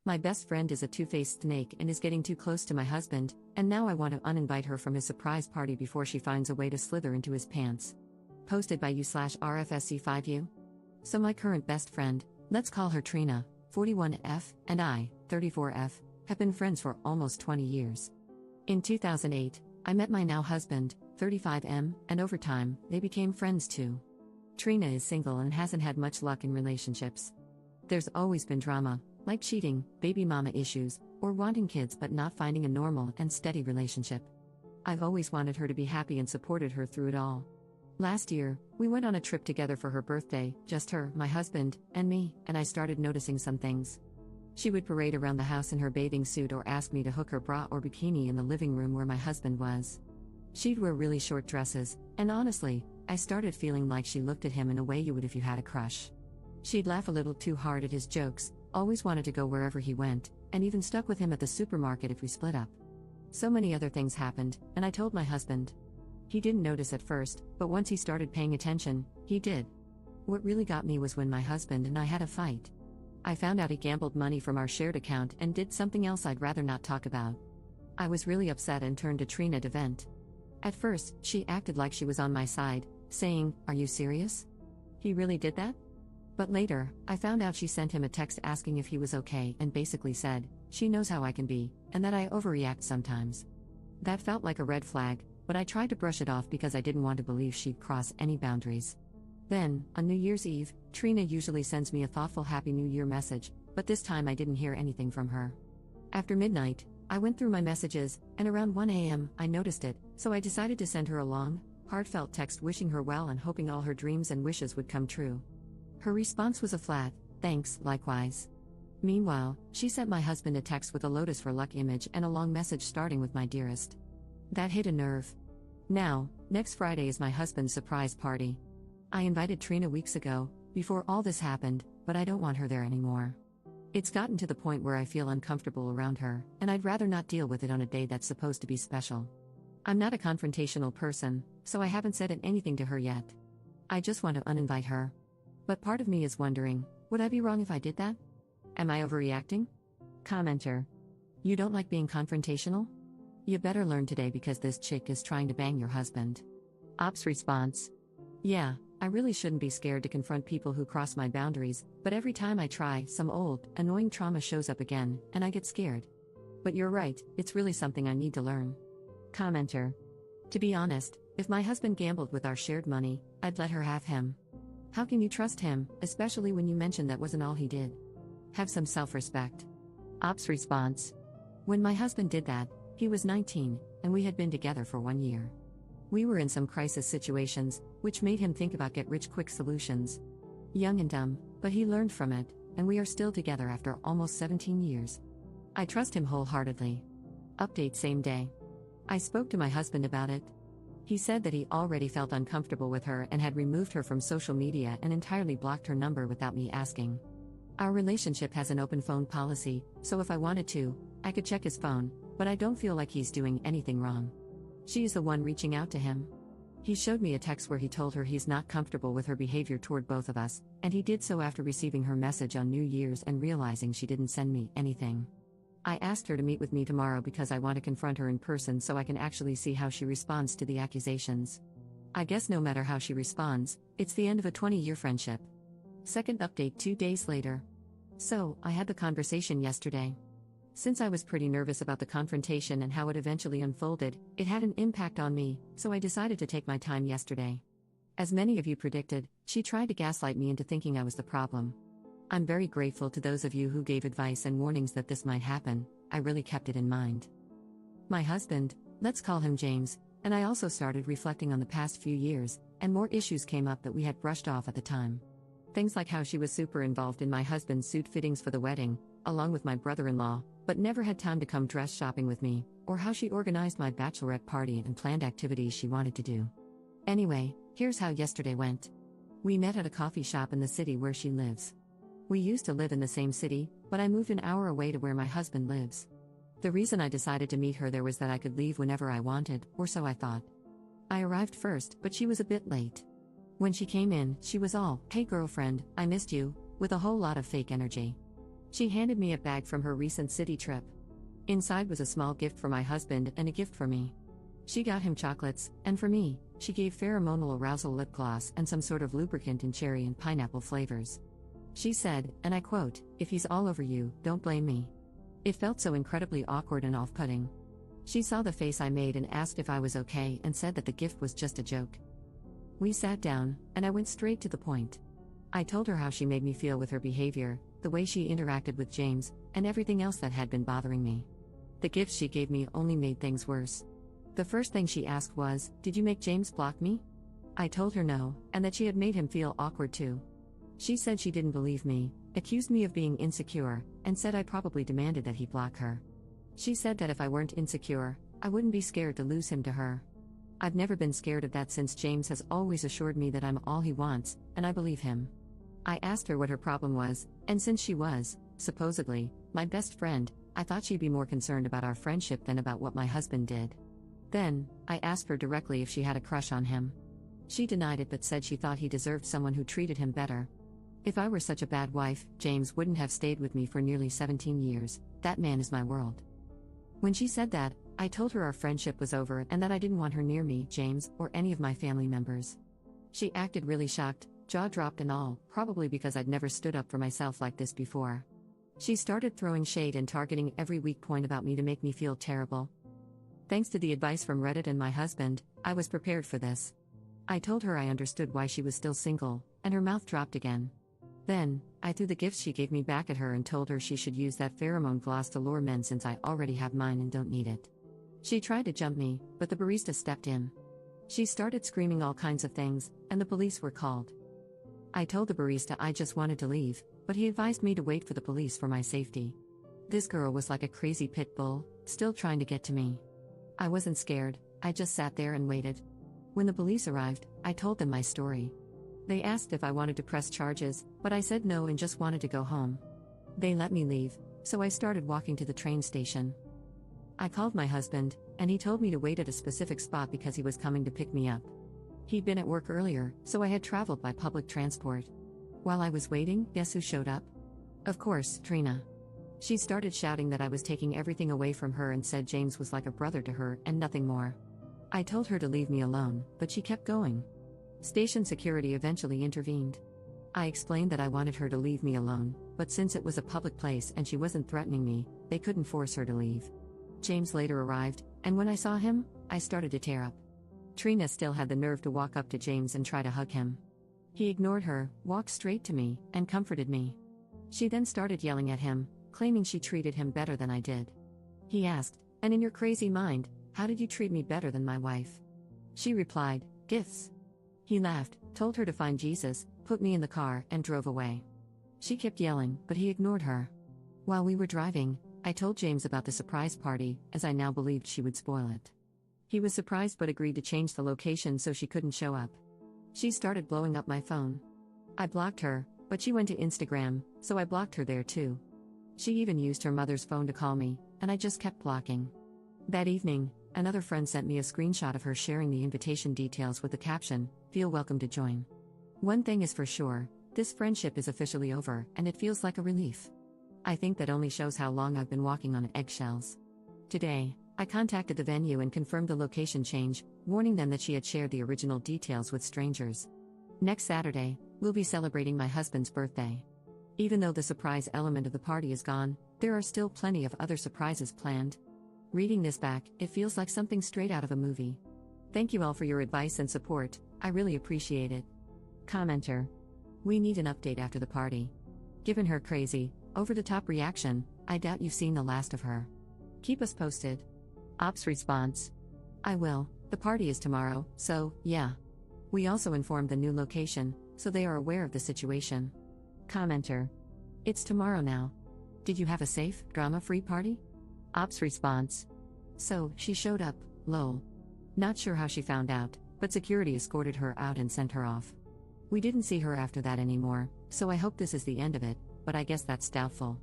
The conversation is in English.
My best friend is a two-faced snake and is getting too close to my husband, and now I want to uninvite her from his surprise party before she finds a way to slither into his pants. Posted by you/RFSC5U. So my current best friend, let's call her Trina, 41F, and I, 34F, have been friends for almost 20 years. In 2008, I met my now husband, 35M, and over time, they became friends too. Trina is single and hasn't had much luck in relationships. There's always been drama, like cheating, baby mama issues, or wanting kids but not finding a normal and steady relationship. I've always wanted her to be happy and supported her through it all. Last year, we went on a trip together for her birthday, just her, my husband, and me, and I started noticing some things. She would parade around the house in her bathing suit or ask me to hook her bra or bikini in the living room where my husband was. She'd wear really short dresses, and honestly, I started feeling like she looked at him in a way you would if you had a crush. She'd laugh a little too hard at his jokes, always wanted to go wherever he went, and even stuck with him at the supermarket if we split up. So many other things happened, and I told my husband. He didn't notice at first, but once he started paying attention, he did. What really got me was when my husband and I had a fight. I found out he gambled money from our shared account and did something else I'd rather not talk about. I was really upset and turned to Trina to vent. At first, she acted like she was on my side, saying, "Are you serious? He really did that?" But later, I found out she sent him a text asking if he was okay and basically said, she knows how I can be, and that I overreact sometimes. That felt like a red flag, but I tried to brush it off because I didn't want to believe she'd cross any boundaries. Then, on New Year's Eve, Trina usually sends me a thoughtful Happy New Year message, but this time I didn't hear anything from her. After midnight, I went through my messages, and around 1 a.m., I noticed it, so I decided to send her a long, heartfelt text wishing her well and hoping all her dreams and wishes would come true. Her response was a flat, "Thanks, likewise." Meanwhile, she sent my husband a text with a Lotus for Luck image and a long message starting with "My dearest." That hit a nerve. Now, next Friday is my husband's surprise party. I invited Trina weeks ago, before all this happened, but I don't want her there anymore. It's gotten to the point where I feel uncomfortable around her, and I'd rather not deal with it on a day that's supposed to be special. I'm not a confrontational person, so I haven't said anything to her yet. I just want to uninvite her. But part of me is wondering, would I be wrong if I did that? Am I overreacting? Commenter. You don't like being confrontational? You better learn today because this chick is trying to bang your husband. Ops response. Yeah, I really shouldn't be scared to confront people who cross my boundaries, but every time I try, some old, annoying trauma shows up again, and I get scared. But you're right, it's really something I need to learn. Commenter. To be honest, if my husband gambled with our shared money, I'd let her have him. How can you trust him, especially when you mentioned that wasn't all he did? Have some self-respect. Ops response. When my husband did that, he was 19, and we had been together for 1 year. We were in some crisis situations, which made him think about get-rich-quick solutions. Young and dumb, but he learned from it, and we are still together after almost 17 years. I trust him wholeheartedly. Update same day. I spoke to my husband about it. He said that he already felt uncomfortable with her and had removed her from social media and entirely blocked her number without me asking. Our relationship has an open phone policy, so if I wanted to, I could check his phone, but I don't feel like he's doing anything wrong. She is the one reaching out to him. He showed me a text where he told her he's not comfortable with her behavior toward both of us, and he did so after receiving her message on New Year's and realizing she didn't send me anything. I asked her to meet with me tomorrow because I want to confront her in person so I can actually see how she responds to the accusations. I guess no matter how she responds, it's the end of a 20-year friendship. Second update 2 days later. So, I had the conversation yesterday. Since I was pretty nervous about the confrontation and how it eventually unfolded, it had an impact on me, so I decided to take my time yesterday. As many of you predicted, she tried to gaslight me into thinking I was the problem. I'm very grateful to those of you who gave advice and warnings that this might happen. I really kept it in mind. My husband, let's call him James, and I also started reflecting on the past few years, and more issues came up that we had brushed off at the time. Things like how she was super involved in my husband's suit fittings for the wedding, along with my brother-in-law, but never had time to come dress shopping with me, or how she organized my bachelorette party and planned activities she wanted to do. Anyway, here's how yesterday went. We met at a coffee shop in the city where she lives. We used to live in the same city, but I moved an hour away to where my husband lives. The reason I decided to meet her there was that I could leave whenever I wanted, or so I thought. I arrived first, but she was a bit late. When she came in, she was all, "Hey girlfriend, I missed you," with a whole lot of fake energy. She handed me a bag from her recent city trip. Inside was a small gift for my husband and a gift for me. She got him chocolates, and for me, she gave pheromonal arousal lip gloss and some sort of lubricant in cherry and pineapple flavors. She said, and I quote, "If he's all over you, don't blame me." It felt so incredibly awkward and off-putting. She saw the face I made and asked if I was okay and said that the gift was just a joke. We sat down, and I went straight to the point. I told her how she made me feel with her behavior, the way she interacted with James, and everything else that had been bothering me. The gifts she gave me only made things worse. The first thing she asked was, "Did you make James block me?" I told her no, and that she had made him feel awkward too. She said she didn't believe me, accused me of being insecure, and said I probably demanded that he block her. She said that if I weren't insecure, I wouldn't be scared to lose him to her. I've never been scared of that since James has always assured me that I'm all he wants, and I believe him. I asked her what her problem was, and since she was, supposedly, my best friend, I thought she'd be more concerned about our friendship than about what my husband did. Then, I asked her directly if she had a crush on him. She denied it but said she thought he deserved someone who treated him better. If I were such a bad wife, James wouldn't have stayed with me for nearly 17 years, that man is my world. When she said that, I told her our friendship was over and that I didn't want her near me, James, or any of my family members. She acted really shocked, jaw dropped and all, probably because I'd never stood up for myself like this before. She started throwing shade and targeting every weak point about me to make me feel terrible. Thanks to the advice from Reddit and my husband, I was prepared for this. I told her I understood why she was still single, and her mouth dropped again. Then, I threw the gifts she gave me back at her and told her she should use that pheromone gloss to lure men since I already have mine and don't need it. She tried to jump me, but the barista stepped in. She started screaming all kinds of things, and the police were called. I told the barista I just wanted to leave, but he advised me to wait for the police for my safety. This girl was like a crazy pit bull, still trying to get to me. I wasn't scared, I just sat there and waited. When the police arrived, I told them my story. They asked if I wanted to press charges, but I said no and just wanted to go home. They let me leave, so I started walking to the train station. I called my husband, and he told me to wait at a specific spot because he was coming to pick me up. He'd been at work earlier, so I had traveled by public transport. While I was waiting, guess who showed up? Of course, Trina. She started shouting that I was taking everything away from her and said James was like a brother to her and nothing more. I told her to leave me alone, but she kept going. Station security eventually intervened. I explained that I wanted her to leave me alone, but since it was a public place and she wasn't threatening me, they couldn't force her to leave. James later arrived, and when I saw him, I started to tear up. Trina still had the nerve to walk up to James and try to hug him. He ignored her, walked straight to me, and comforted me. She then started yelling at him, claiming she treated him better than I did. He asked, "And in your crazy mind, how did you treat me better than my wife?" She replied, "Gifts." He laughed, told her to find Jesus, put me in the car, and drove away. She kept yelling, but he ignored her. While we were driving, I told James about the surprise party, as I now believed she would spoil it. He was surprised but agreed to change the location so she couldn't show up. She started blowing up my phone. I blocked her, but she went to Instagram, so I blocked her there too. She even used her mother's phone to call me, and I just kept blocking. That evening, another friend sent me a screenshot of her sharing the invitation details with the caption, "Feel welcome to join." One thing is for sure, this friendship is officially over, and it feels like a relief. I think that only shows how long I've been walking on eggshells. Today, I contacted the venue and confirmed the location change, warning them that she had shared the original details with strangers. Next Saturday, we'll be celebrating my husband's birthday. Even though the surprise element of the party is gone, there are still plenty of other surprises planned. Reading this back, it feels like something straight out of a movie. Thank you all for your advice and support, I really appreciate it. Commenter. We need an update after the party. Given her crazy, over-the-top reaction, I doubt you've seen the last of her. Keep us posted. Ops response. I will, the party is tomorrow, so, yeah. We also informed the new location, so they are aware of the situation. Commenter. It's tomorrow now. Did you have a safe, drama-free party? Ops response. So, she showed up, lol. Not sure how she found out, but security escorted her out and sent her off. We didn't see her after that anymore, so I hope this is the end of it, but I guess that's doubtful.